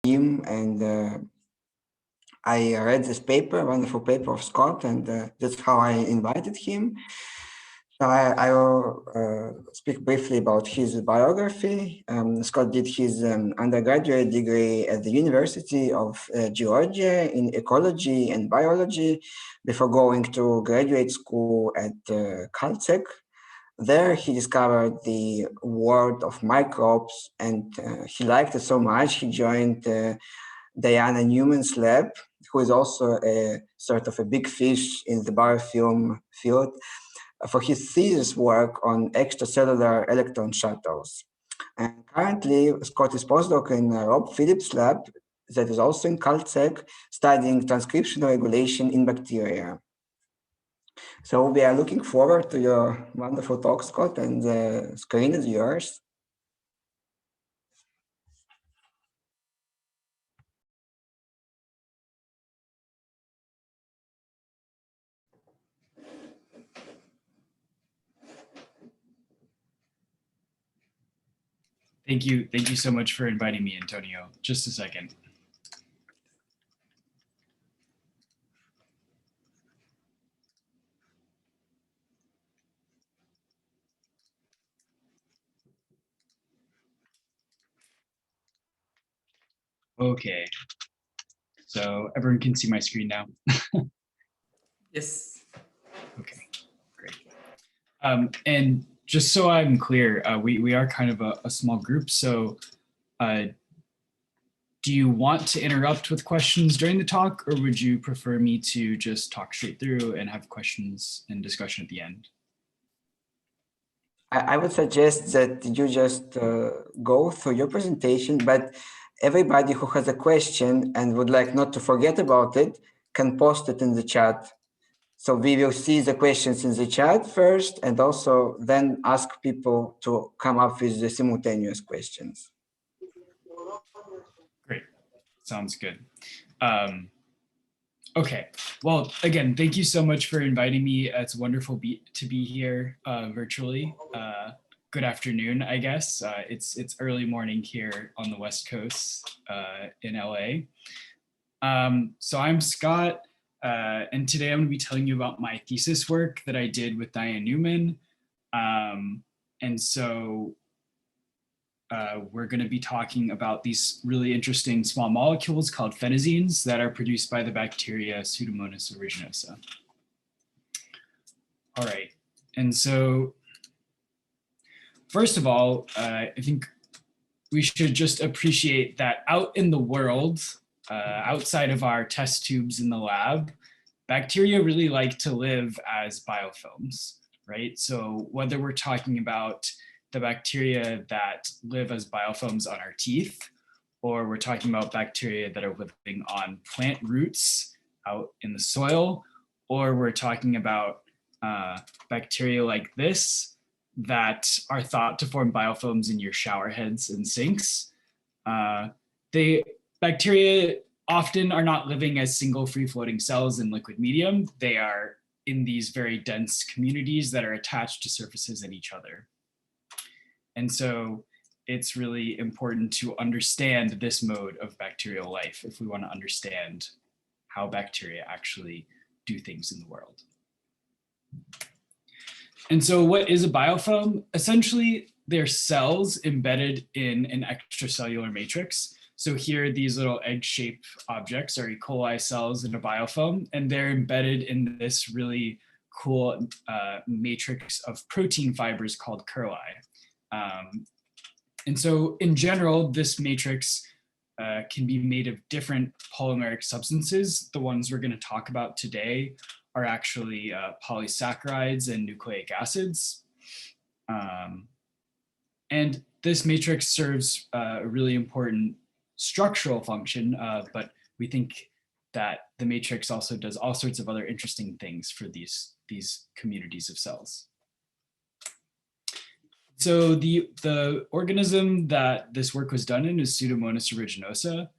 him, and I read this paper, wonderful paper of Scott, and that's how I invited him. So I will speak briefly about his biography. Scott did his undergraduate degree at the University of Georgia in ecology and biology before going to graduate school at Caltech. There he discovered the world of microbes, and he liked it so much he joined Diana Newman's lab, who is also a sort of a big fish in the biofilm field, for his thesis work on extracellular electron shuttles. And currently, Scott is postdoc in Rob Phillips' lab, that is also in Caltech, studying transcription regulation in bacteria. So we are looking forward to your wonderful talk, Scott, and the screen is yours. Thank you so much for inviting me, Antonio. Just a second. Okay, so everyone can see my screen now. Yes. Okay, great. And just so I'm clear, we are kind of a small group, so do you want to interrupt with questions during the talk, or would you prefer me to just talk straight through and have questions and discussion at the end? I would suggest that you just go through your presentation, but everybody who has a question and would like not to forget about it can post it in the chat. So we will see the questions in the chat first, and also then ask people to come up with the simultaneous questions. Great, sounds good. Okay, well, again, thank you so much for inviting me. It's wonderful to be here virtually. Good afternoon, I guess. It's early morning here on the West Coast in LA. So I'm Scott, and today I'm going to be telling you about my thesis work that I did with Diane Newman. And so we're going to be talking about these really interesting small molecules called phenazines that are produced by the bacteria Pseudomonas aeruginosa. All right, and so first of all, I think we should just appreciate that out in the world, outside of our test tubes in the lab, bacteria really like to live as biofilms, right? So whether we're talking about the bacteria that live as biofilms on our teeth, or we're talking about bacteria that are living on plant roots out in the soil, or we're talking about bacteria like this that are thought to form biofilms in your shower heads and sinks. Bacteria often are not living as single free-floating cells in liquid medium. They are in these very dense communities that are attached to surfaces and each other. And so it's really important to understand this mode of bacterial life if we want to understand how bacteria actually do things in the world. And so what is a biofilm? Essentially, they're cells embedded in an extracellular matrix. So here, these little egg-shaped objects are E. coli cells in a biofilm, and they're embedded in this really cool matrix of protein fibers called curli. And so in general, this matrix can be made of different polymeric substances. The ones we're going to talk about today are actually polysaccharides and nucleic acids. And this matrix serves a really important structural function, but we think that the matrix also does all sorts of other interesting things for these communities of cells. So the organism that this work was done in is Pseudomonas aeruginosa.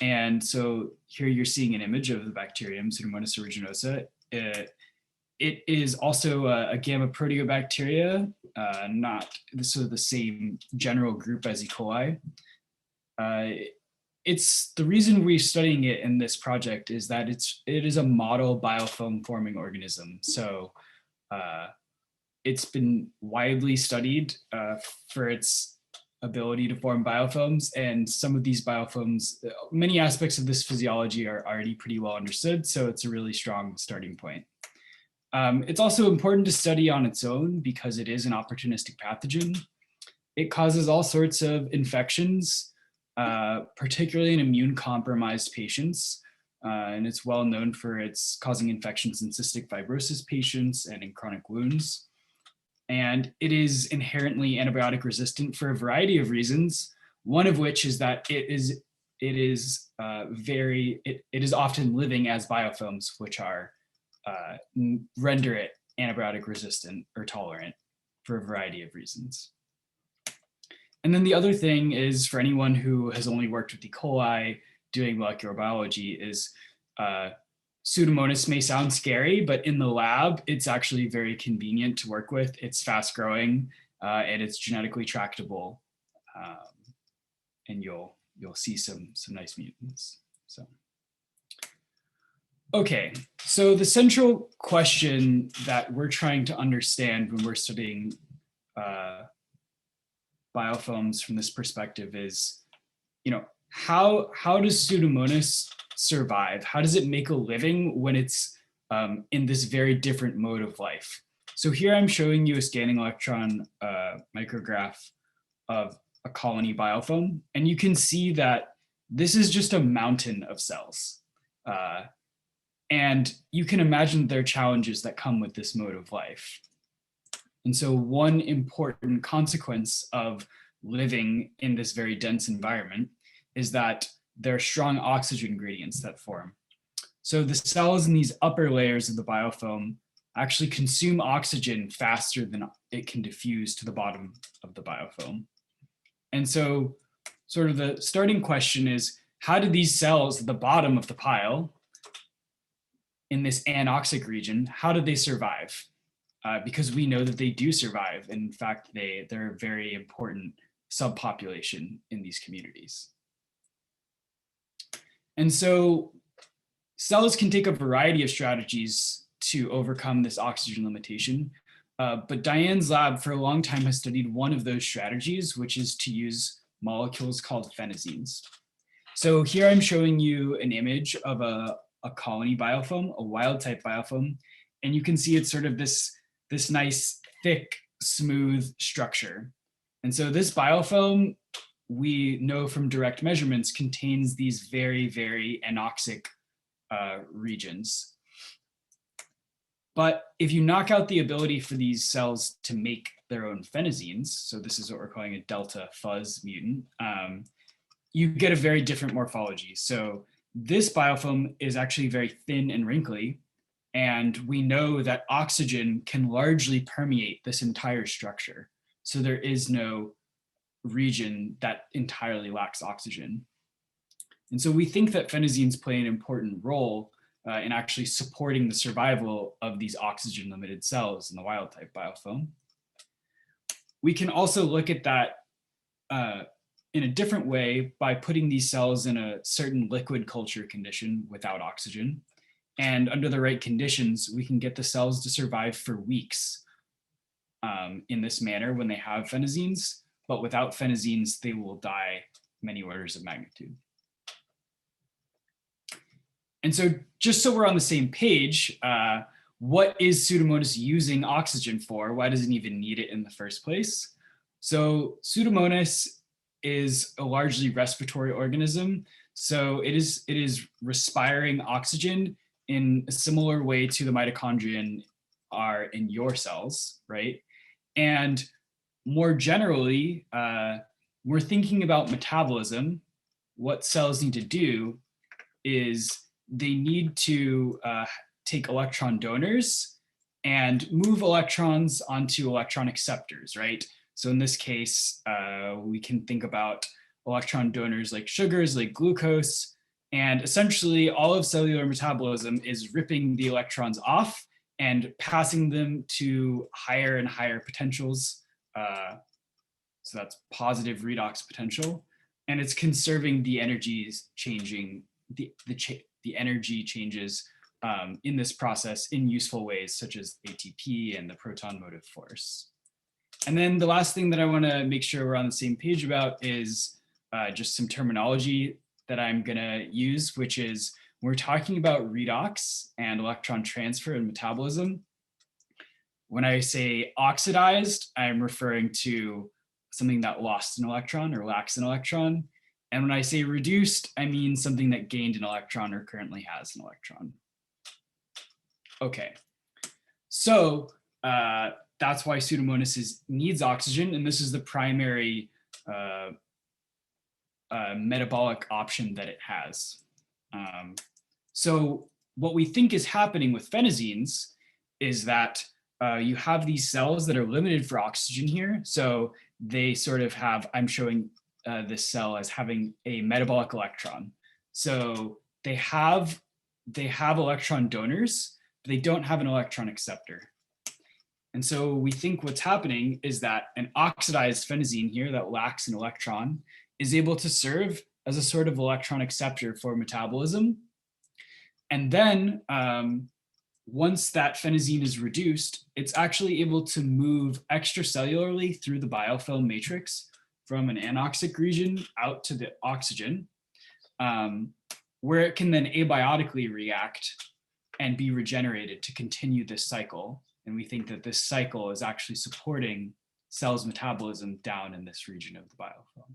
And so here you're seeing an image of the bacterium Pseudomonas aeruginosa. It is also a gamma proteobacteria, not sort of the same general group as E. coli. it's the reason we're studying it in this project is that it is a model biofilm forming organism. So it's been widely studied for its ability to form biofilms, and some of these biofilms, many aspects of this physiology are already pretty well understood, so it's a really strong starting point. It's also important to study on its own because it is an opportunistic pathogen. It causes all sorts of infections, particularly in immune-compromised patients, and it's well known for its causing infections in cystic fibrosis patients and in chronic wounds. And it is inherently antibiotic resistant for a variety of reasons, one of which is that it is often living as biofilms, which are render it antibiotic resistant or tolerant for a variety of reasons. And then the other thing is, for anyone who has only worked with E. coli doing molecular biology, is Pseudomonas may sound scary, but in the lab, it's actually very convenient to work with. It's fast growing and it's genetically tractable. And you'll see some nice mutants. So, okay, so the central question that we're trying to understand when we're studying biofilms from this perspective is, how does Pseudomonas survive? How does it make a living when it's in this very different mode of life? So here I'm showing you a scanning electron micrograph of a colony biofilm, and you can see that this is just a mountain of cells. And you can imagine there are challenges that come with this mode of life. And so one important consequence of living in this very dense environment is that there are strong oxygen gradients that form. So the cells in these upper layers of the biofilm actually consume oxygen faster than it can diffuse to the bottom of the biofilm. And so sort of the starting question is, how do these cells at the bottom of the pile in this anoxic region, how do they survive? Because we know that they do survive. In fact, they're a very important subpopulation in these communities. And so cells can take a variety of strategies to overcome this oxygen limitation. But Diane's lab for a long time has studied one of those strategies, which is to use molecules called phenazines. So here I'm showing you an image of a colony biofilm, a wild-type biofilm, and you can see it's sort of this nice, thick, smooth structure. And so this biofilm, we know from direct measurements, contains these very, very anoxic regions. But if you knock out the ability for these cells to make their own phenazines, so this is what we're calling a delta fuzz mutant, you get a very different morphology. So this biofilm is actually very thin and wrinkly, and we know that oxygen can largely permeate this entire structure. So there is no region that entirely lacks oxygen. And so we think that phenazines play an important role in actually supporting the survival of these oxygen-limited cells in the wild-type biofilm. We can also look at that in a different way by putting these cells in a certain liquid culture condition without oxygen. And under the right conditions, we can get the cells to survive for weeks in this manner when they have phenazines, but without phenazines, they will die many orders of magnitude. And so just so we're on the same page, what is Pseudomonas using oxygen for? Why does it even need it in the first place? So Pseudomonas is a largely respiratory organism. So it is respiring oxygen in a similar way to the mitochondria are in your cells, right? And more generally, we're thinking about metabolism. What cells need to do is they need to take electron donors and move electrons onto electron acceptors, right? So in this case, we can think about electron donors like sugars, like glucose, and essentially all of cellular metabolism is ripping the electrons off and passing them to higher and higher potentials. So that's positive redox potential. and it's conserving the energies changing, the energy changes in this process in useful ways, such as ATP and the proton motive force. And then the last thing that I want to make sure we're on the same page about is just some terminology that I'm going to use, which is when we're talking about redox and electron transfer and metabolism. When I say oxidized, I'm referring to something that lost an electron or lacks an electron. And when I say reduced, I mean something that gained an electron or currently has an electron. Okay, so that's why Pseudomonas needs oxygen, and this is the primary metabolic option that it has. So what we think is happening with phenazines is that you have these cells that are limited for oxygen here. So they sort of have, I'm showing this cell as having a metabolic electron. So they have electron donors, but they don't have an electron acceptor. And so we think what's happening is that an oxidized phenazine here that lacks an electron is able to serve as a sort of electron acceptor for metabolism. And then once that phenazine is reduced, it's actually able to move extracellularly through the biofilm matrix from an anoxic region out to the oxygen, where it can then abiotically react and be regenerated to continue this cycle. And we think that this cycle is actually supporting cells' metabolism down in this region of the biofilm.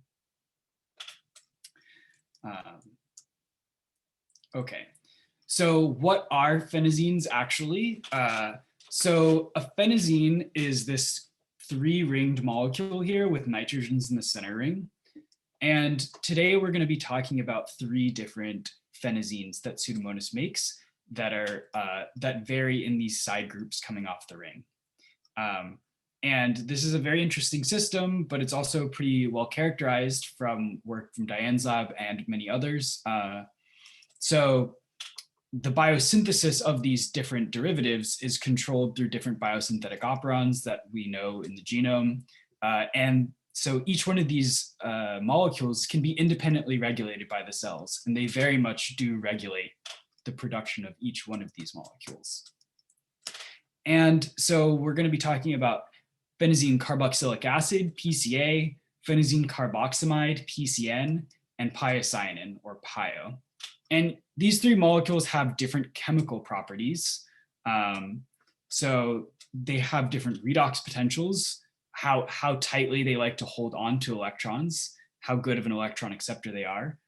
Okay, so what are phenazines actually? So a phenazine is this 3-ringed molecule here with nitrogens in the center ring. And today we're going to be talking about 3 different phenazines that Pseudomonas makes that are that vary in these side groups coming off the ring. And this is a very interesting system, but it's also pretty well characterized from work from Diane's lab and many others. So the biosynthesis of these different derivatives is controlled through different biosynthetic operons that we know in the genome. And so each one of these molecules can be independently regulated by the cells, and they very much do regulate the production of each one of these molecules. And so we're going to be talking about phenazine carboxylic acid, PCA, phenazine carboxamide, PCN, and pyocyanin, or PYO. And these 3 molecules have different chemical properties. So they have different redox potentials, how tightly they like to hold on to electrons, how good of an electron acceptor they are.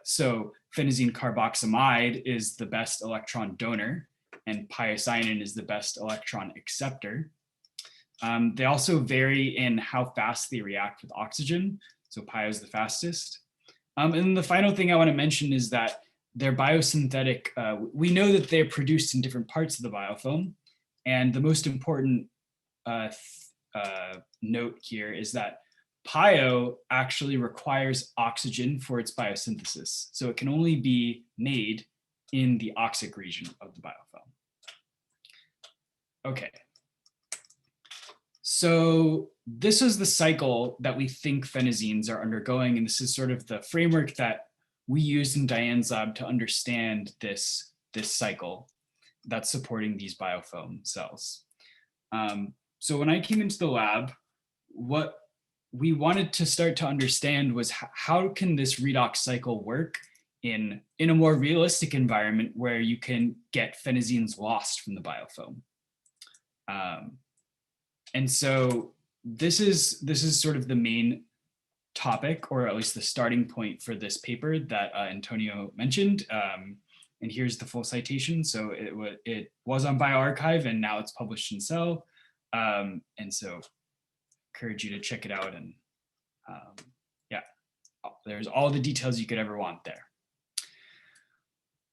So phenazine carboxamide is the best electron donor, and pyocyanin is the best electron acceptor. They also vary in how fast they react with oxygen. So PYO is the fastest. And then the final thing I want to mention is that they're biosynthetic. We know that they're produced in different parts of the biofilm. And the most important note here is that PYO actually requires oxygen for its biosynthesis. So it can only be made in the oxic region of the biofilm. Okay. So this is the cycle that we think phenazines are undergoing. And this is sort of the framework that we used in Diane's lab to understand this cycle that's supporting these biofilm cells. So when I came into the lab, what we wanted to start to understand was how can this redox cycle work in a more realistic environment where you can get phenazines lost from the biofilm. And so this is sort of the main topic, or at least the starting point for this paper that Antonio mentioned. And here's the full citation. So it was on bioRxiv and now it's published in Cell. And so encourage you to check it out. And yeah, there's all the details you could ever want there.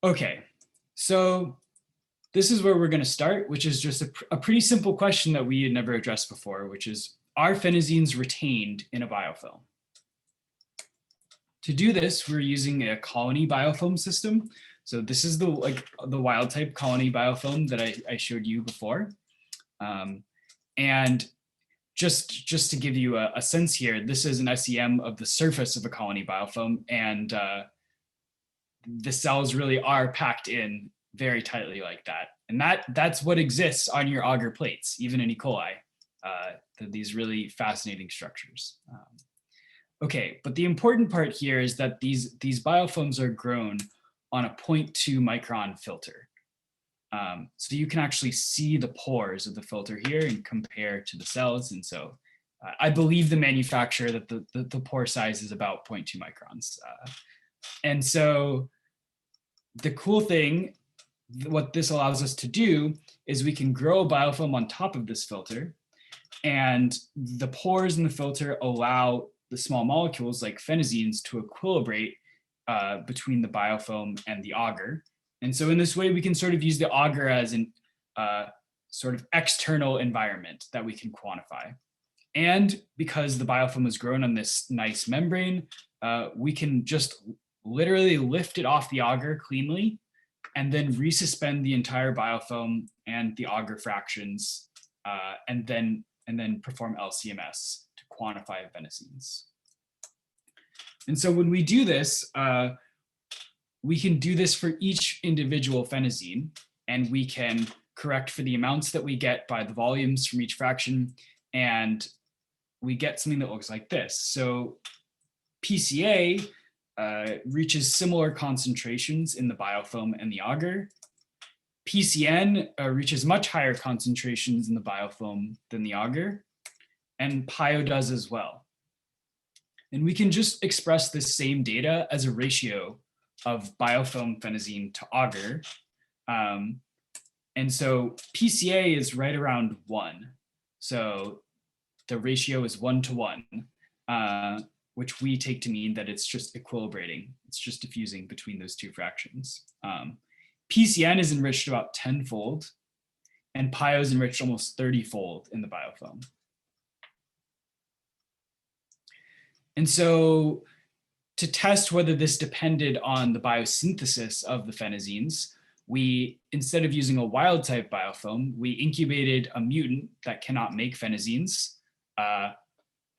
Okay, so this is where we're going to start, which is just a pretty simple question that we had never addressed before, which is, are phenazines retained in a biofilm? To do this, we're using a colony biofilm system. So this is the Wildtype colony biofilm that I showed you before. And just to give you a sense here, this is an SEM of the surface of a colony biofilm, and the cells really are packed in very tightly like that. And that's what exists on your agar plates, even in E. coli, these really fascinating structures. Okay, but the important part here is that these biofilms are grown on a 0.2 micron filter. So you can actually see the pores of the filter here and compare to the cells. And so I believe the manufacturer that the pore size is about 0.2 microns. And so the cool thing, what this allows us to do is we can grow a biofilm on top of this filter, and the pores in the filter allow the small molecules like phenazines to equilibrate between the biofilm and the agar. And so in this way, we can sort of use the agar as an sort of external environment that we can quantify. And because the biofilm is grown on this nice membrane, we can just literally lift it off the agar cleanly and then resuspend the entire biofilm and the agar fractions, and then perform LCMS to quantify phenazines. And so when we do this, we can do this for each individual phenazine, and we can correct for the amounts that we get by the volumes from each fraction, and we get something that looks like this. So PCA reaches similar concentrations in the biofilm and the agar. PCN reaches much higher concentrations in the biofilm than the agar, and PYO does as well. And we can just express this same data as a ratio of biofilm phenazine to agar. And so PCA is right around 1. So the ratio is 1 to 1, which we take to mean that it's just equilibrating. It's just diffusing between those two fractions. PCN is enriched about 10-fold, and PYO is enriched almost 30-fold in the biofilm. And so to test whether this depended on the biosynthesis of the phenazines, we, instead of using a wild type biofilm, we incubated a mutant that cannot make phenazines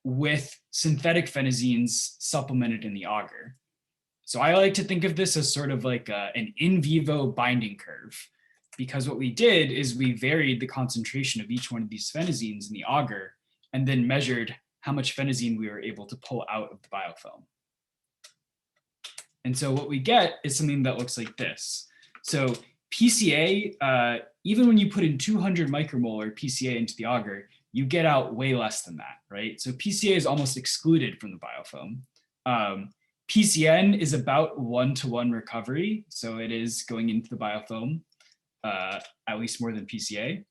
with synthetic phenazines supplemented in the agar. So I like to think of this as sort of like an in vivo binding curve, because what we did is we varied the concentration of each one of these phenazines in the agar and then measured how much phenazine we were able to pull out of the biofilm. And so what we get is something that looks like this. So PCA, even when you put in 200 micromolar PCA into the agar, you get out way less than that, right? So PCA is almost excluded from the biofilm. PCN is about 1-to-1 recovery. So it is going into the biofilm, at least more than PCA.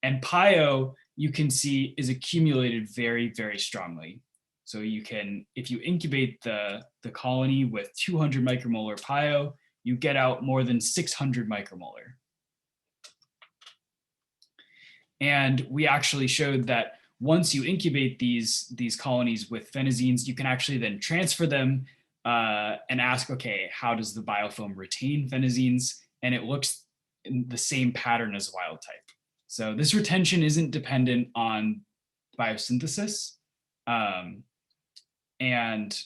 And PYO, you can see, is accumulated very, very strongly. So you can, if you incubate the colony with 200 micromolar PYO, you get out more than 600 micromolar. And we actually showed that once you incubate these colonies with phenazines, you can actually then transfer them and ask, okay, how does the biofilm retain phenazines? And it looks in the same pattern as wild type. So this retention isn't dependent on biosynthesis. And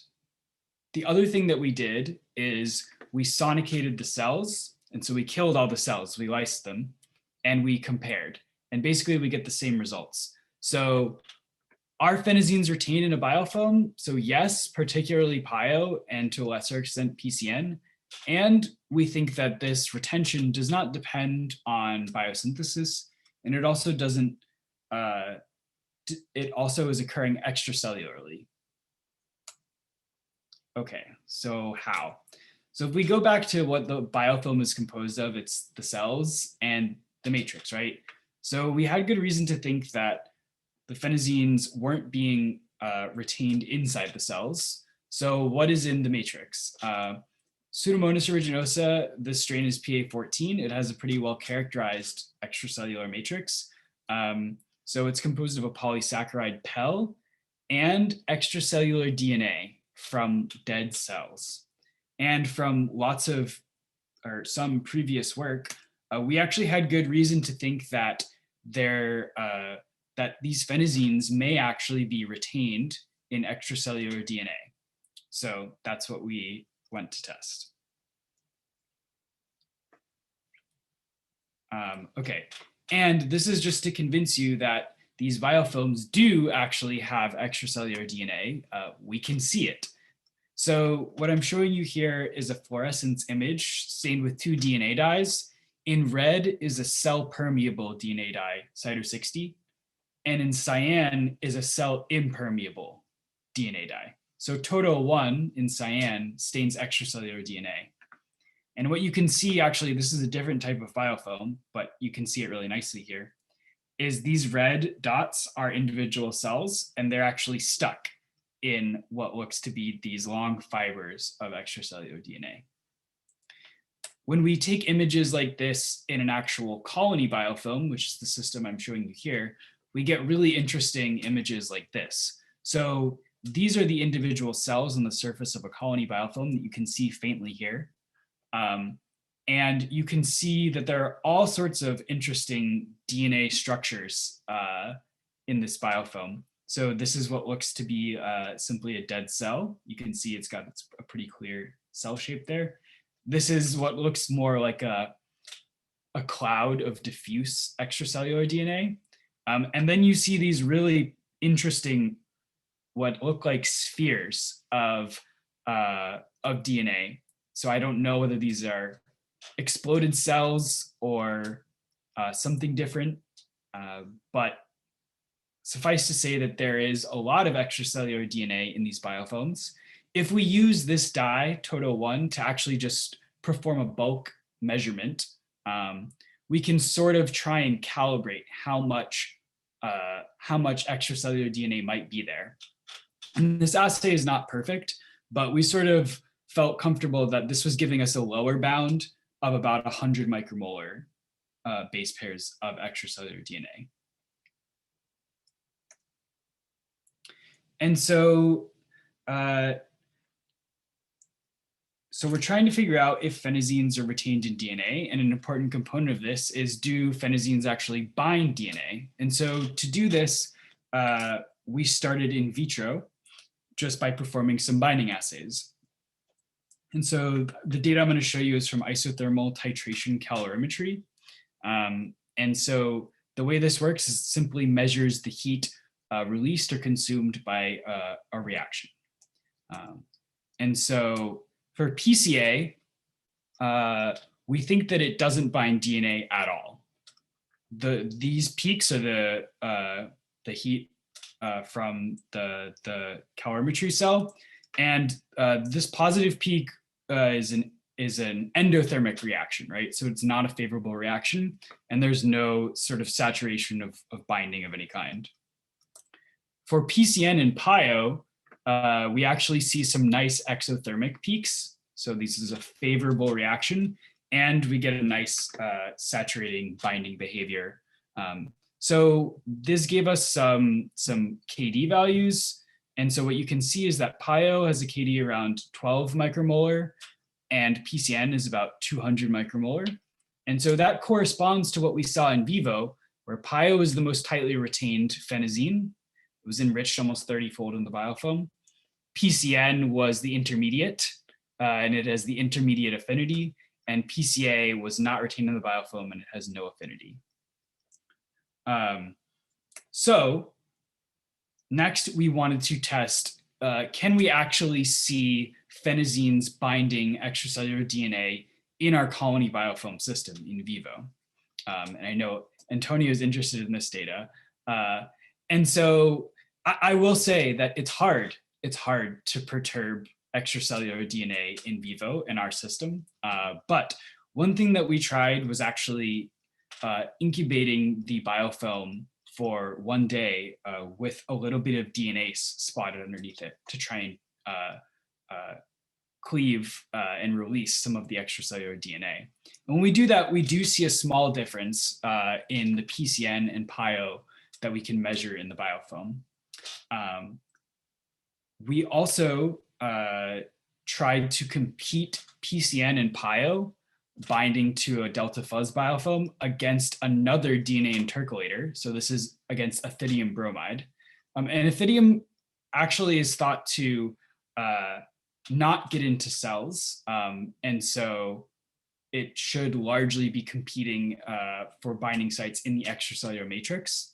the other thing that we did is we sonicated the cells. And so we killed all the cells, we lysed them, and we compared. And basically we get the same results. So are phenazines retained in a biofilm? So yes, particularly PYO, and to a lesser extent PCN. And we think that this retention does not depend on biosynthesis, and it also doesn't, it also is occurring extracellularly. Okay, so how? So if we go back to what the biofilm is composed of, it's the cells and the matrix, right? So we had good reason to think that the phenazines weren't being retained inside the cells. So what is in the matrix? Pseudomonas aeruginosa, this strain is PA14. It has a pretty well characterized extracellular matrix. So it's composed of a polysaccharide PEL and extracellular DNA from dead cells. And from lots of, or some previous work, we actually had good reason to think that that these phenazines may actually be retained in extracellular DNA. So that's what we went to test. Okay, and this is just to convince you that these biofilms do actually have extracellular DNA. We can see it. So what I'm showing you here is a fluorescence image stained with 2 DNA dyes. In red is a cell-permeable DNA dye, Cyto60, and in cyan is a cell-impermeable DNA dye. So Toto1 in cyan stains extracellular DNA. And what you can see, actually, this is a different type of biofilm, but you can see it really nicely here, is these red dots are individual cells, and they're actually stuck in what looks to be these long fibers of extracellular DNA. When we take images like this in an actual colony biofilm, which is the system I'm showing you here, we get really interesting images like this. So these are the individual cells on the surface of a colony biofilm that you can see faintly here. And you can see that there are all sorts of interesting DNA structures in this biofilm. So this is what looks to be simply a dead cell. You can see it's got a pretty clear cell shape there. This is what looks more like a cloud of diffuse extracellular DNA. And then you see these really interesting, what look like spheres of DNA. So I don't know whether these are exploded cells or something different, but suffice to say that there is a lot of extracellular DNA in these biofilms. If we use this dye, Toto1, to actually just perform a bulk measurement, we can sort of try and calibrate how much extracellular DNA might be there. And this assay is not perfect, but we sort of felt comfortable that this was giving us a lower bound of about 100 micromolar base pairs of extracellular DNA. And so, so we're trying to figure out if phenazines are retained in DNA, and an important component of this is, do phenazines actually bind DNA? And so to do this, we started in vitro just by performing some binding assays. And so the data I'm going to show you is from isothermal titration calorimetry. And so the way this works is simply measures the heat released or consumed by a reaction. And so for PCA, we think that it doesn't bind DNA at all. These peaks are the heat from the calorimetry cell, and this positive peak is an endothermic reaction, right? So it's not a favorable reaction, and there's no sort of saturation of binding of any kind. For PCN and PYO, we actually see some nice exothermic peaks. So this is a favorable reaction, and we get a nice saturating binding behavior. So this gave us some KD values. And so what you can see is that PYO has a KD around 12 micromolar, and PCN is about 200 micromolar. And so that corresponds to what we saw in vivo, where PYO is the most tightly retained phenazine. It was enriched almost 30-fold in the biofilm. PCN was the intermediate, and it has the intermediate affinity, and PCA was not retained in the biofilm, and it has no affinity. So next, we wanted to test, can we actually see phenazines binding extracellular DNA in our colony biofilm system in vivo? And I know Antonio is interested in this data. And so I will say that it's hard to perturb extracellular DNA in vivo in our system. But one thing that we tried was actually incubating the biofilm for one day with a little bit of DNase spotted underneath it to try and cleave and release some of the extracellular DNA. And when we do that, we do see a small difference in the PCN and PYO that we can measure in the biofilm. We also tried to compete PCN and PYO binding to a delta fuzz biofilm against another DNA intercalator. So this is against ethidium bromide. And ethidium actually is thought to not get into cells. And so it should largely be competing for binding sites in the extracellular matrix.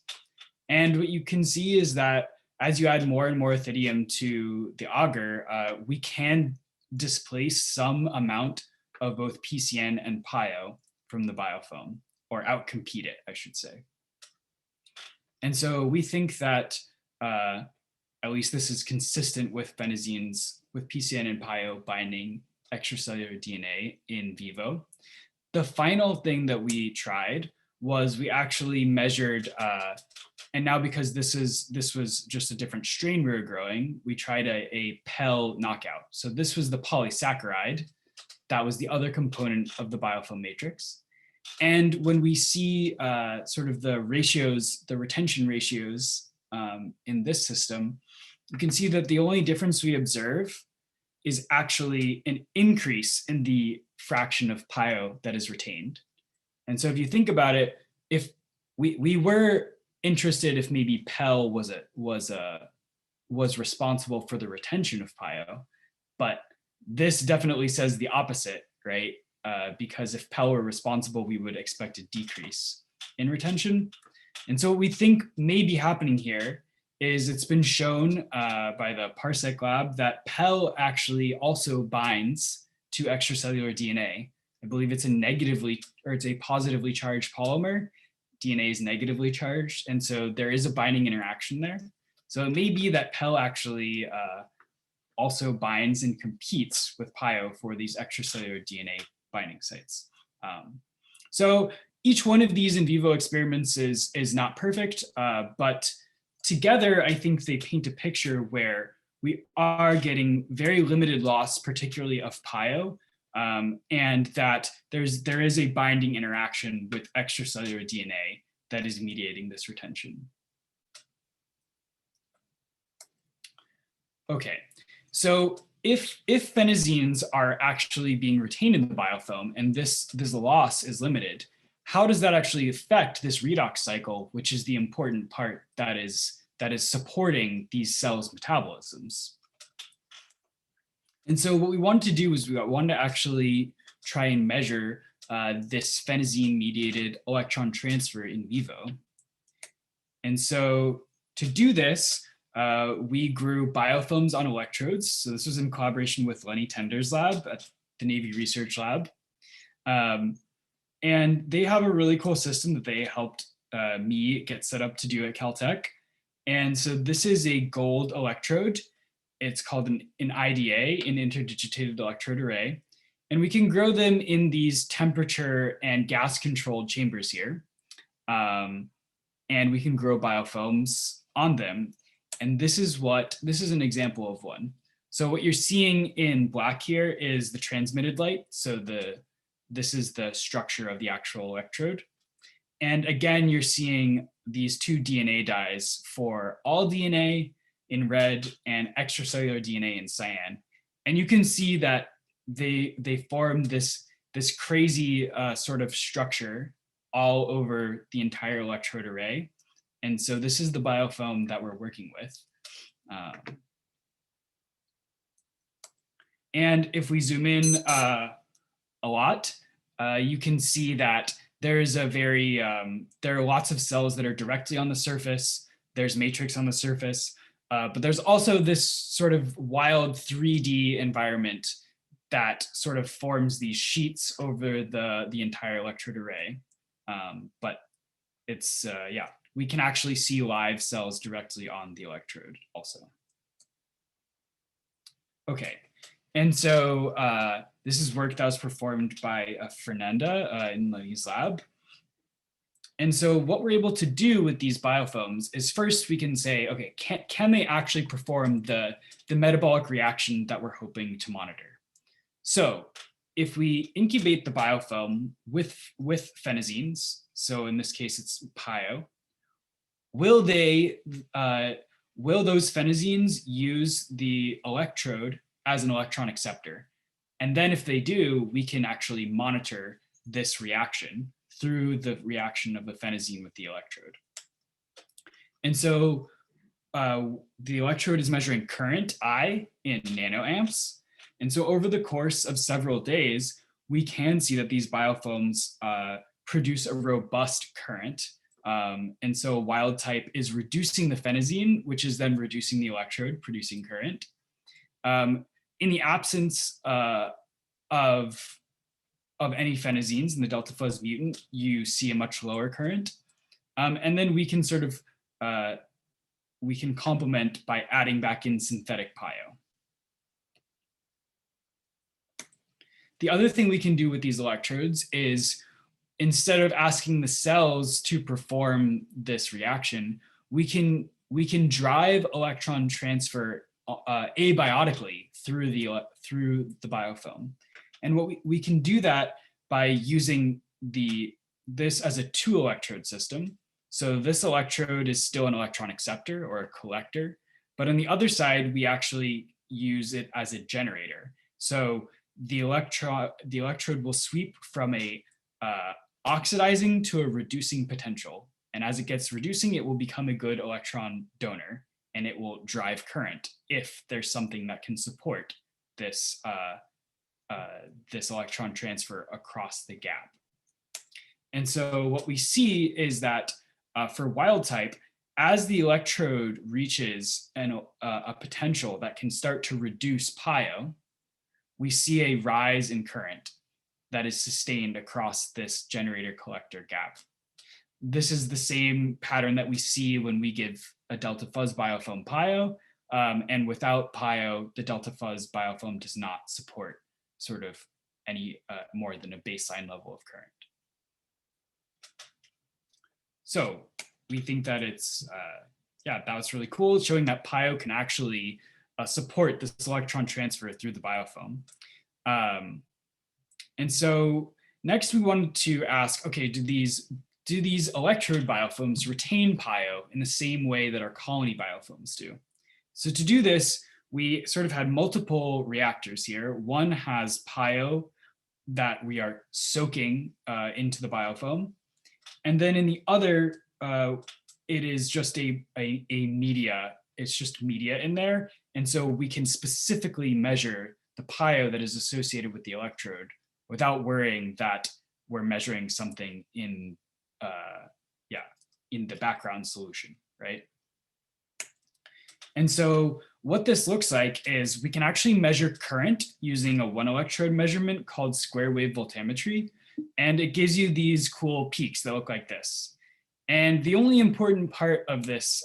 And what you can see is that as you add more and more ethidium to the agar, we can displace some amount of both PCN and PYO from the biofilm, or outcompete it, I should say. And so we think that at least this is consistent with phenazines, with PCN and PYO binding extracellular DNA in vivo. The final thing that we tried was we actually measured, and now because this was just a different strain we were growing, we tried a PEL knockout. So this was the polysaccharide. That was the other component of the biofilm matrix. And when we see sort of the ratios, the retention ratios in this system, you can see that the only difference we observe is actually an increase in the fraction of PYO that is retained. And so if you think about it, if we were interested if maybe PEL was responsible for the retention of PYO, but this definitely says the opposite, right? Because if PEL were responsible, we would expect a decrease in retention. And so what we think may be happening here is it's been shown by the Parsec lab that PEL actually also binds to extracellular DNA. I believe it's a positively charged polymer. DNA is negatively charged, and so there is a binding interaction there. So it may be that PEL actually also binds and competes with PYO for these extracellular DNA binding sites. So each one of these in vivo experiments is not perfect, but together I think they paint a picture where we are getting very limited loss, particularly of PYO, and that there is a binding interaction with extracellular DNA that is mediating this retention. Okay, so if phenazines are actually being retained in the biofilm and this loss is limited, how does that actually affect this redox cycle, which is the important part that is supporting these cells' metabolisms? And so what we wanted to do is we wanted to actually try and measure this phenazine-mediated electron transfer in vivo. And so to do this, we grew biofilms on electrodes. So this was in collaboration with Lenny Tender's lab at the Navy Research Lab. And they have a really cool system that they helped me get set up to do at Caltech. And so this is a gold electrode. It's called an IDA, an interdigitated electrode array. And we can grow them in these temperature and gas controlled chambers here. And we can grow biofilms on them. And this is an example of one. So what you're seeing in black here is the transmitted light. So this is the structure of the actual electrode. And again, you're seeing these two DNA dyes for all DNA in red and extracellular DNA in cyan. And you can see that they form this crazy sort of structure all over the entire electrode array. And so this is the biofilm that we're working with. And if we zoom in a lot, you can see that there's there are lots of cells that are directly on the surface. There's matrix on the surface, but there's also this sort of wild 3D environment that sort of forms these sheets over the entire electrode array. But it's, yeah, we can actually see live cells directly on the electrode also. Okay, and so this is work that was performed by Fernanda in Lenny's lab. And so what we're able to do with these biofilms is first we can say, okay, can they actually perform the metabolic reaction that we're hoping to monitor? So if we incubate the biofilm with phenazines, so in this case it's PYO, will those phenazines use the electrode as an electron acceptor? And then if they do, we can actually monitor this reaction through the reaction of the phenazine with the electrode. And so the electrode is measuring current I in nanoamps. And so over the course of several days, we can see that these biofilms produce a robust current. And so Wildtype is reducing the phenazine, which is then reducing the electrode, producing current. In the absence of any phenazines in the delta fuzz mutant, you see a much lower current. And then we can sort of, we can complement by adding back in synthetic PYO. The other thing we can do with these electrodes is, instead of asking the cells to perform this reaction, we can drive electron transfer abiotically through the biofilm. And what we can do that by using this as a 2-electrode system. So this electrode is still an electron acceptor or a collector, but on the other side, we actually use it as a generator. So the electrode will sweep from a oxidizing to a reducing potential. And as it gets reducing, it will become a good electron donor, and it will drive current if there's something that can support this, this electron transfer across the gap. And so what we see is that for Wildtype, as the electrode reaches a potential that can start to reduce PYO, we see a rise in current that is sustained across this generator-collector gap. This is the same pattern that we see when we give a delta fuzz biofilm PYO, and without PYO, the delta fuzz biofilm does not support sort of any more than a baseline level of current. So we think that it's, yeah, that was really cool. It's showing that PYO can actually support this electron transfer through the biofilm. And so next we wanted to ask, okay, do these electrode biofilms retain PYO in the same way that our colony biofilms do? So to do this, we sort of had multiple reactors here. One has PYO that we are soaking into the biofilm. And then in the other, it is just a media. It's just media in there. And so we can specifically measure the PYO that is associated with the electrode without worrying that we're measuring something in, in the background solution, right? And so what this looks like is we can actually measure current using a 1-electrode measurement called square wave voltammetry. And it gives you these cool peaks that look like this. And the only important part of this,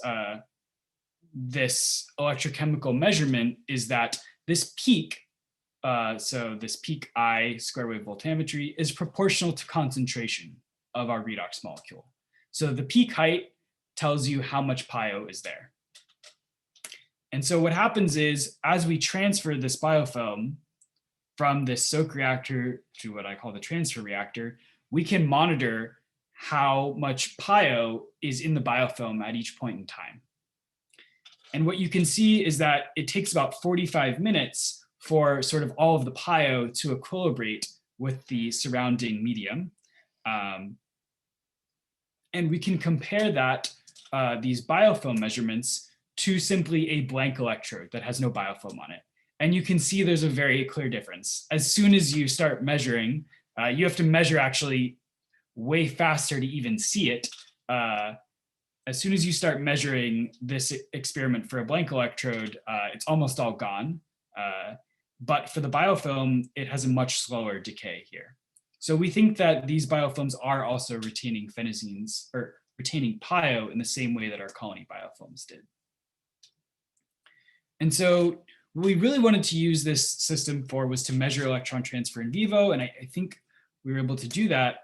this electrochemical measurement is that this peak, so this peak I square wave voltammetry, is proportional to concentration of our redox molecule. So the peak height tells you how much PYO is there. And so what happens is, as we transfer this biofilm from this soak reactor to what I call the transfer reactor, we can monitor how much PYO is in the biofilm at each point in time. And what you can see is that it takes about 45 minutes for sort of all of the PYO to equilibrate with the surrounding medium. And we can compare that, these biofilm measurements, to simply a blank electrode that has no biofilm on it. And you can see there's a very clear difference. As soon as you start measuring, you have to measure actually way faster to even see it. As soon as you start measuring this experiment for a blank electrode, it's almost all gone. But for the biofilm, it has a much slower decay here. So we think that these biofilms are also retaining phenazines, or retaining PYO, in the same way that our colony biofilms did. And so what we really wanted to use this system for was to measure electron transfer in vivo, and I think we were able to do that.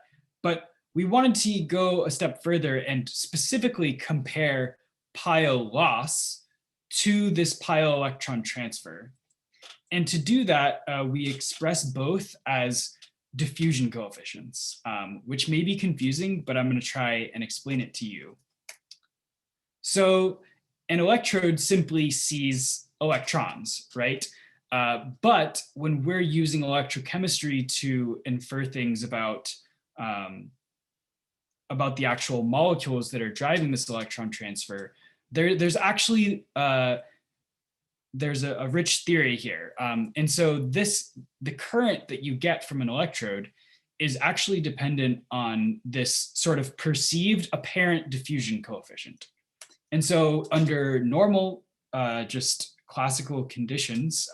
But we wanted to go a step further and specifically compare PYO loss to this PYO electron transfer. And to do that, we express both as diffusion coefficients, which may be confusing, but I'm going to try and explain it to you. So an electrode simply sees electrons, right? But when we're using electrochemistry to infer things about the actual molecules that are driving this electron transfer, there's actually there's a rich theory here. And so the current that you get from an electrode is actually dependent on this sort of perceived apparent diffusion coefficient. And so under normal, just classical conditions,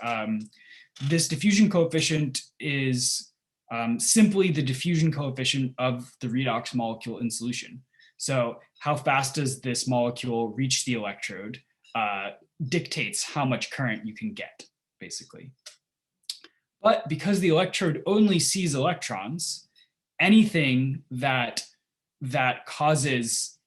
this diffusion coefficient is simply the diffusion coefficient of the redox molecule in solution. So how fast does this molecule reach the electrode dictates how much current you can get, basically. But because the electrode only sees electrons, anything that causes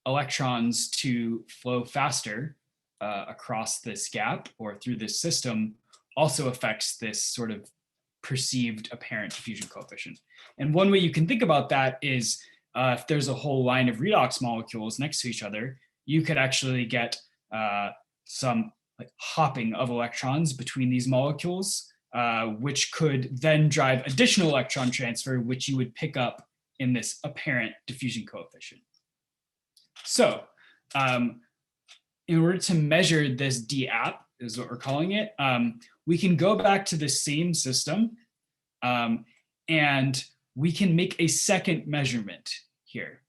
electrons to flow faster across this gap or through this system also affects this sort of perceived apparent diffusion coefficient. And one way you can think about that is if there's a whole line of redox molecules next to each other, you could actually get some like hopping of electrons between these molecules, which could then drive additional electron transfer, which you would pick up in this apparent diffusion coefficient. So in order to measure this Dap, is what we're calling it, we can go back to the same system and we can make a second measurement here.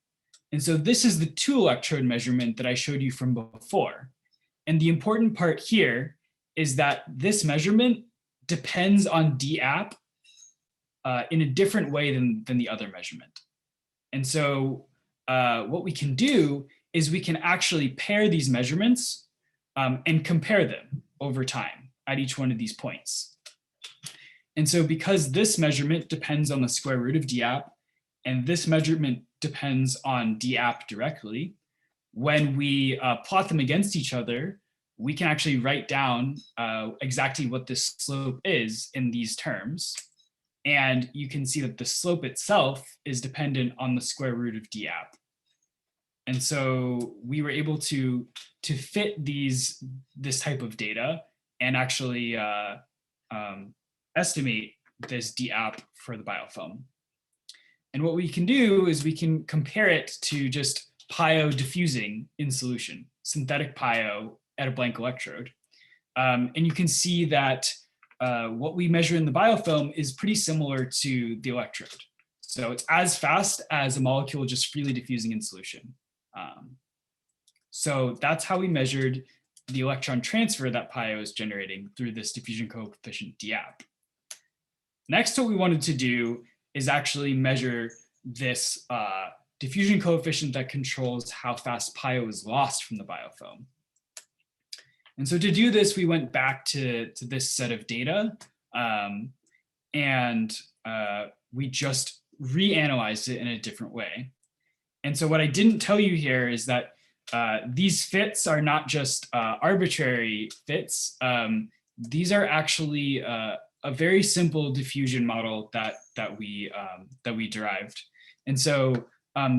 And so this is the 2-electrode measurement that I showed you from before. And the important part here is that this measurement depends on Dap in a different way than the other measurement. And so what we can do is we can actually pair these measurements and compare them over time at each one of these points. And so because this measurement depends on the square root of Dap, and this measurement depends on Dap directly, when we plot them against each other, we can actually write down exactly what this slope is in these terms. And you can see that the slope itself is dependent on the square root of Dap. And so we were able to fit this type of data and actually estimate this Dap for the biofilm. And what we can do is we can compare it to just PYO diffusing in solution, synthetic PYO at a blank electrode. And you can see that what we measure in the biofilm is pretty similar to the electrode. So it's as fast as a molecule just freely diffusing in solution. So that's how we measured the electron transfer that PYO is generating through this diffusion coefficient Dap. Next, what we wanted to do is actually measure this diffusion coefficient that controls how fast PYO is lost from the biofilm. And so to do this, we went back to this set of data and we just reanalyzed it in a different way. And so what I didn't tell you here is that these fits are not just arbitrary fits. These are actually a very simple diffusion model that we derived. And so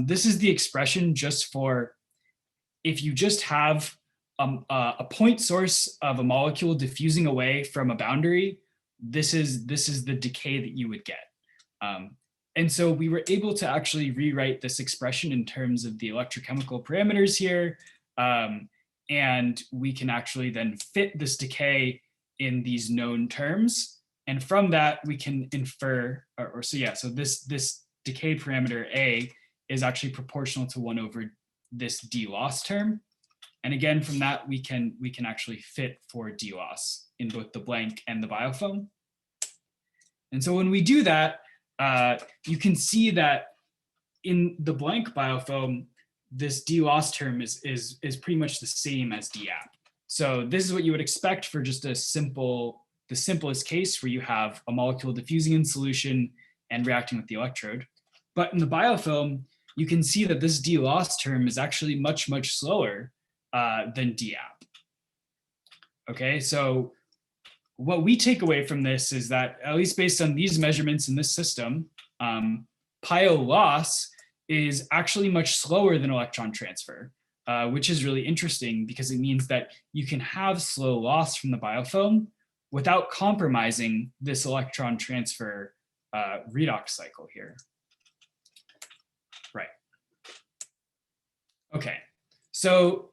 this is the expression just for if you just have a point source of a molecule diffusing away from a boundary, this is the decay that you would get. And so we were able to actually rewrite this expression in terms of the electrochemical parameters here. And we can actually then fit this decay in these known terms. And from that, we can infer, so this decay parameter A is actually proportional to 1 over this D loss term. And again, from that, we can actually fit for D loss in both the blank and the biofilm. And so when we do that, you can see that in the blank biofilm, this D loss term is pretty much the same as Dap. So this is what you would expect for just the simplest case where you have a molecule diffusing in solution and reacting with the electrode. But in the biofilm, you can see that this D loss term is actually much, much slower than Dap. Okay, so what we take away from this is that, at least based on these measurements in this system, PYO loss is actually much slower than electron transfer, which is really interesting because it means that you can have slow loss from the biofilm without compromising this electron transfer redox cycle here. Right. Okay, so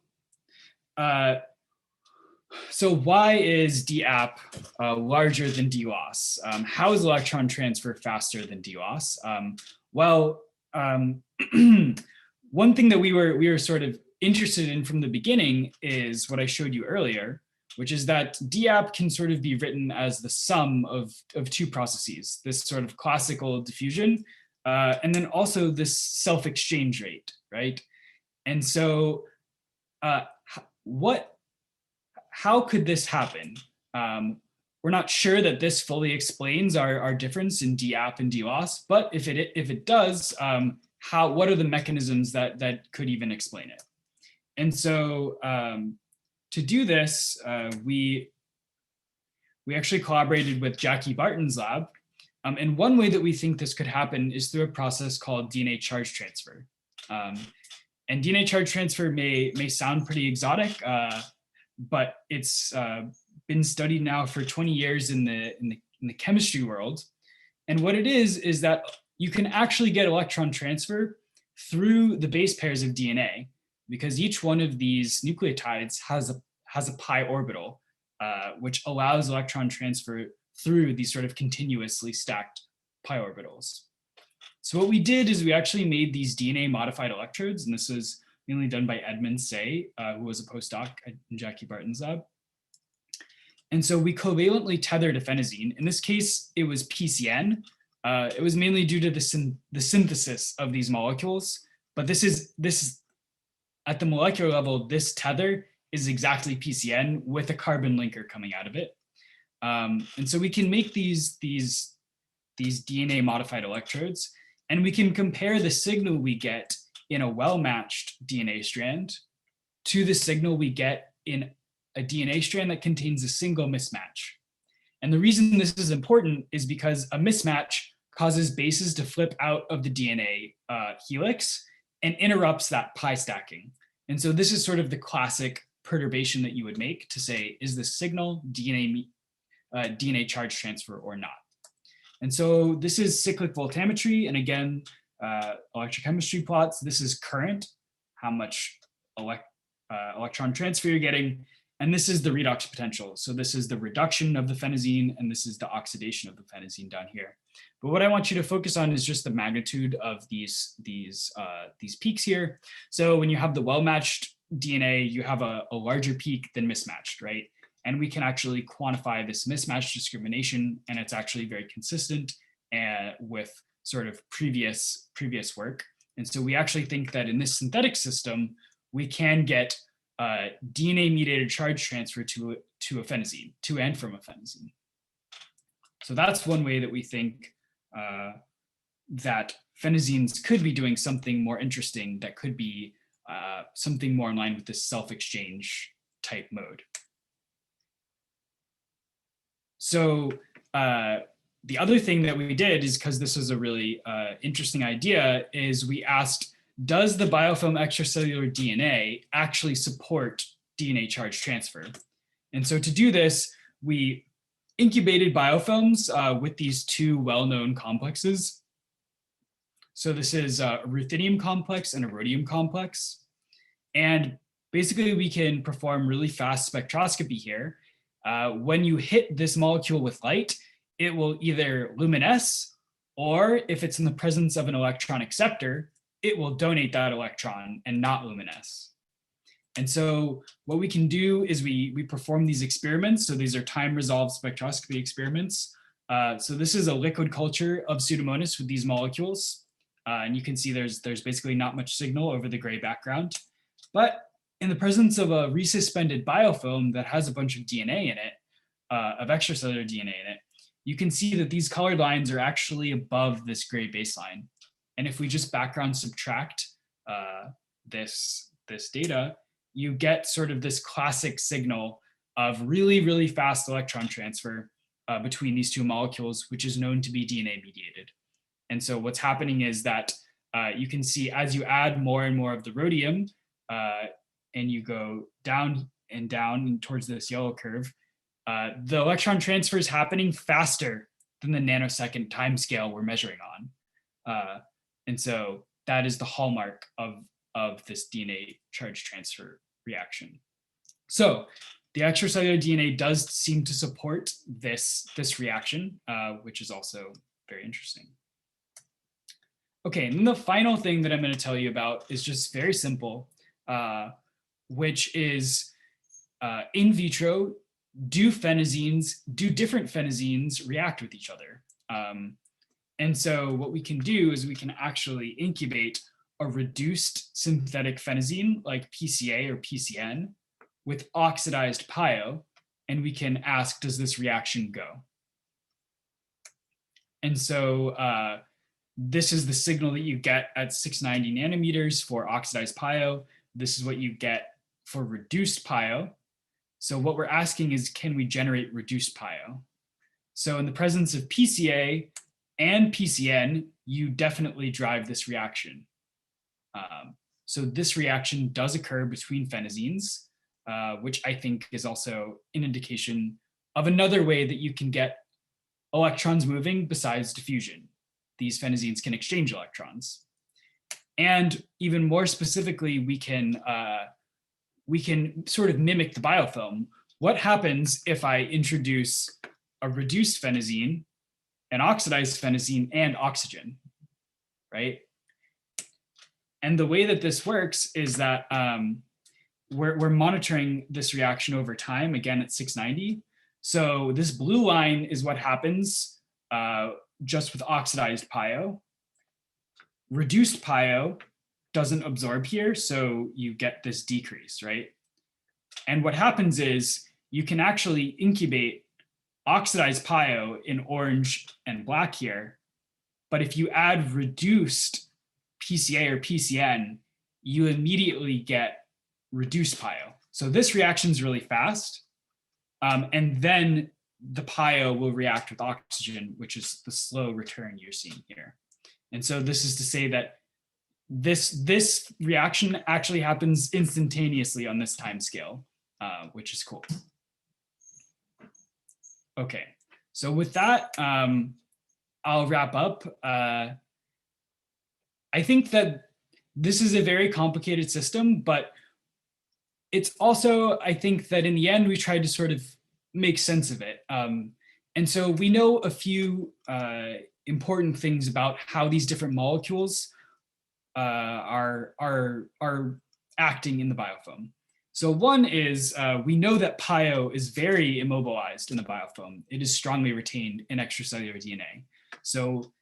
why is DApp larger than DOS? How is electron transfer faster than DOS? One thing that we were sort of interested in from the beginning is what I showed you earlier, which is that DApp can sort of be written as the sum of two processes, this sort of classical diffusion, and then also this self-exchange rate, right? And so how could this happen? We're not sure that this fully explains our difference in DApp and DOS, but if it does, what are the mechanisms that could even explain it? And so to do this, we actually collaborated with Jackie Barton's lab. And one way that we think this could happen is through a process called DNA charge transfer. And DNA charge transfer may sound pretty exotic, but it's been studied now for 20 years in the chemistry world. And what it is that you can actually get electron transfer through the base pairs of DNA, because each one of these nucleotides has a pi orbital, which allows electron transfer through these sort of continuously stacked pi orbitals. So what we did is we actually made these DNA modified electrodes, and this was mainly done by Edmund Say, who was a postdoc in Jackie Barton's lab. And so we covalently tethered a phenazine. In this case, it was PCN. It was mainly due to the synthesis of these molecules, but this is at the molecular level, this tether is exactly PCN with a carbon linker coming out of it. And so we can make these DNA modified electrodes, and we can compare the signal we get in a well-matched DNA strand to the signal we get in a DNA strand that contains a single mismatch. And the reason this is important is because a mismatch causes bases to flip out of the DNA helix and interrupts that pi stacking. And so this is sort of the classic perturbation that you would make to say, is this signal DNA charge transfer or not? And so this is cyclic voltammetry. And again, electrochemistry plots. This is current, how much electron transfer you're getting. And this is the redox potential. So this is the reduction of the phenazine, and this is the oxidation of the phenazine down here. But what I want you to focus on is just the magnitude of these peaks here. So when you have the well-matched DNA, you have a larger peak than mismatched, right? And we can actually quantify this mismatch discrimination, and it's actually very consistent with sort of previous work. And so we actually think that in this synthetic system, we can get DNA-mediated charge transfer to a phenazine, to and from a phenazine. So that's one way that we think that phenazines could be doing something more interesting that could be something more in line with this self-exchange type mode. So the other thing that we did is, because this was a really interesting idea, is we asked, does the biofilm extracellular DNA actually support DNA charge transfer? And so to do this, we incubated biofilms with these two well-known complexes. So this is a ruthenium complex and a rhodium complex. And basically we can perform really fast spectroscopy here. When you hit this molecule with light, it will either luminesce, or if it's in the presence of an electron acceptor, it will donate that electron and not luminesce. And so what we can do is we perform these experiments. So these are time-resolved spectroscopy experiments. So this is a liquid culture of Pseudomonas with these molecules. And you can see there's basically not much signal over the gray background. But in the presence of a resuspended biofilm that has a bunch of DNA in it, of extracellular DNA in it, you can see that these colored lines are actually above this gray baseline. And if we just background subtract this data, you get sort of this classic signal of really, really fast electron transfer between these two molecules, which is known to be DNA mediated. And so what's happening is that you can see as you add more and more of the rhodium and you go down and down towards this yellow curve, the electron transfer is happening faster than the nanosecond timescale we're measuring on. And so that is the hallmark of this DNA charge transfer reaction. So the extracellular DNA does seem to support this reaction, which is also very interesting. Okay, and then the final thing that I'm going to tell you about is just very simple, which is in vitro, do different phenazines react with each other? And so what we can do is we can actually incubate a reduced synthetic phenazine like PCA or PCN with oxidized PYO, and we can ask, does this reaction go? And so this is the signal that you get at 690 nanometers for oxidized PYO. This is what you get for reduced PYO. So what we're asking is, can we generate reduced PYO? So in the presence of PCA and PCN, you definitely drive this reaction. So this reaction does occur between phenazines, which I think is also an indication of another way that you can get electrons moving besides diffusion. These phenazines can exchange electrons. And even more specifically, we can sort of mimic the biofilm. What happens if I introduce a reduced phenazine, an oxidized phenazine, and oxygen, right? And the way that this works is that we're monitoring this reaction over time, again at 690. So this blue line is what happens just with oxidized PYO. Reduced PYO doesn't absorb here, so you get this decrease, right? And what happens is you can actually incubate oxidized PYO in orange and black here, but if you add reduced PCA or PCN, you immediately get reduced PYO. So this reaction is really fast, and then the PYO will react with oxygen, which is the slow return you're seeing here. And so this is to say that this reaction actually happens instantaneously on this time scale, which is cool. Okay, so with that, I'll wrap up. I think that this is a very complicated system, but it's also, I think that in the end, we tried to sort of make sense of it. And so we know a few important things about how these different molecules are acting in the biofilm. So one is we know that PYO is very immobilized in the biofilm. It is strongly retained in extracellular DNA. So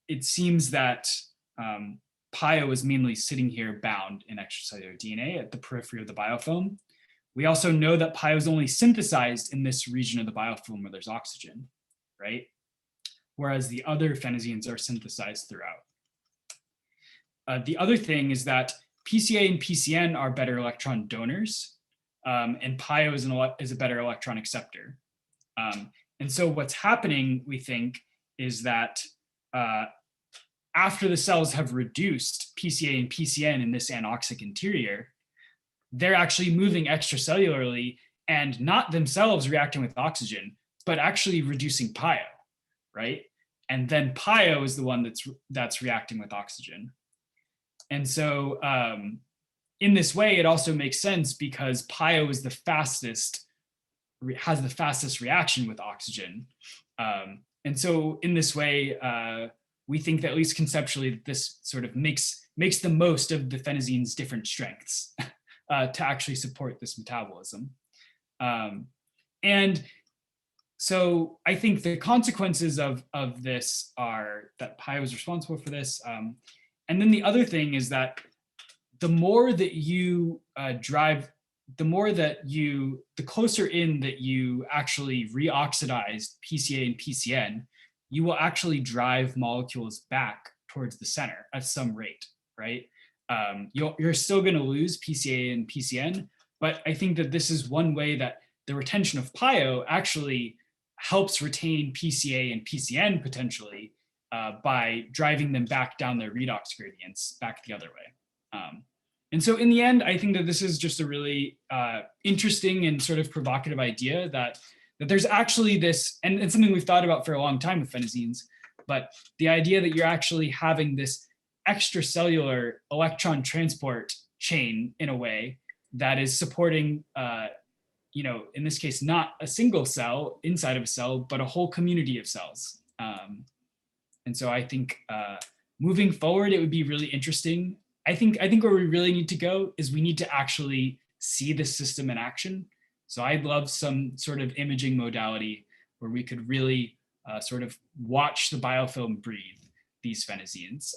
it seems that PYO is mainly sitting here bound in extracellular DNA at the periphery of the biofilm. We also know that PYO is only synthesized in this region of the biofilm where there's oxygen, right? Whereas the other phenazines are synthesized throughout. The other thing is that PCA and PCN are better electron donors, and PYO is a better electron acceptor. And so what's happening, we think, is that after the cells have reduced PCA and PCN in this anoxic interior, they're actually moving extracellularly and not themselves reacting with oxygen, but actually reducing PYO, right? And then PYO is the one that's reacting with oxygen. And so in this way, it also makes sense because PYO is has the fastest reaction with oxygen. And so in this way, we think that at least conceptually, this sort of makes the most of the phenazine's different strengths to actually support this metabolism. And so I think the consequences of this are that PYO is responsible for this. And then the other thing is that the more that you the closer in that you actually reoxidize PCA and PCN, you will actually drive molecules back towards the center at some rate, right? You're still going to lose PCA and PCN, but I think that this is one way that the retention of PYO actually helps retain PCA and PCN potentially by driving them back down their redox gradients back the other way. And so in the end, I think that this is just a really interesting and sort of provocative idea that there's actually this, and it's something we've thought about for a long time with phenazines, but the idea that you're actually having this extracellular electron transport chain in a way that is supporting, in this case, not a single cell inside of a cell, but a whole community of cells. And so I think moving forward, it would be really interesting. I think where we really need to go is we need to actually see this system in action. So I'd love some sort of imaging modality where we could really sort of watch the biofilm breathe these phenazines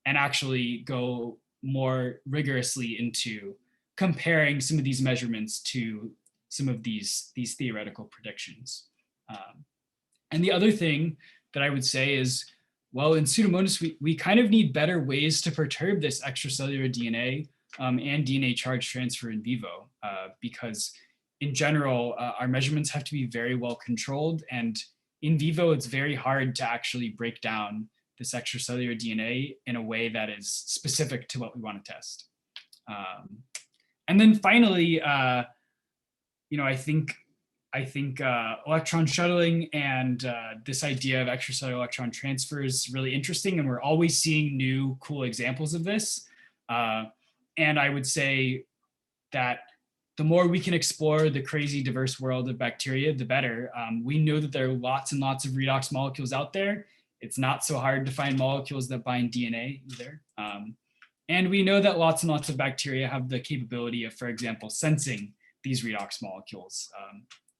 and actually go more rigorously into comparing some of these measurements to some of these theoretical predictions. And the other thing that I would say is, well, in Pseudomonas, we kind of need better ways to perturb this extracellular DNA and DNA charge transfer in vivo, because in general, our measurements have to be very well controlled. And in vivo, it's very hard to actually break down this extracellular DNA in a way that is specific to what we want to test. And then finally, I think electron shuttling and this idea of extracellular electron transfer is really interesting, and we're always seeing new cool examples of this. And I would say that the more we can explore the crazy diverse world of bacteria, the better. We know that there are lots and lots of redox molecules out there. It's not so hard to find molecules that bind DNA either. And we know that lots and lots of bacteria have the capability of, for example, sensing these redox molecules.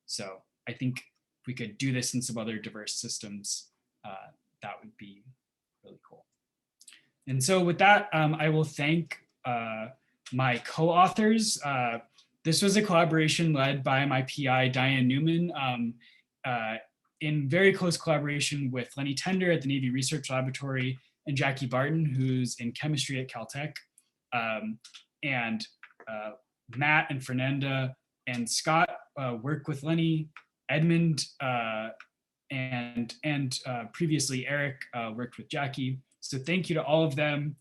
So I think if we could do this in some other diverse systems, that would be really cool. And so with that, I will thank my co-authors. This was a collaboration led by my PI, Diane Newman, in very close collaboration with Lenny Tender at the Navy Research Laboratory and Jackie Barton, who's in chemistry at Caltech. And Matt and Fernanda and Scott work with Lenny. Edmund and previously Eric worked with Jackie. So thank you to all of them.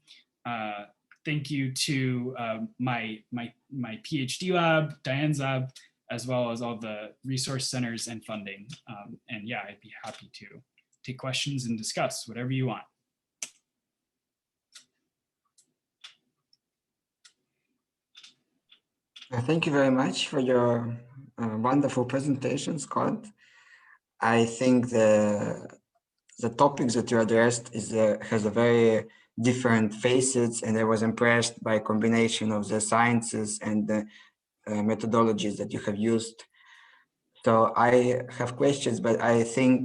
Thank you to my PhD lab, Diane's lab, as well as all the resource centers and funding. And yeah, I'd be happy to take questions and discuss whatever you want. Thank you very much for your wonderful presentation, Scott. I think the topics that you addressed has a very different facets, and I was impressed by a combination of the sciences and the methodologies that you have used. So I have questions, but I think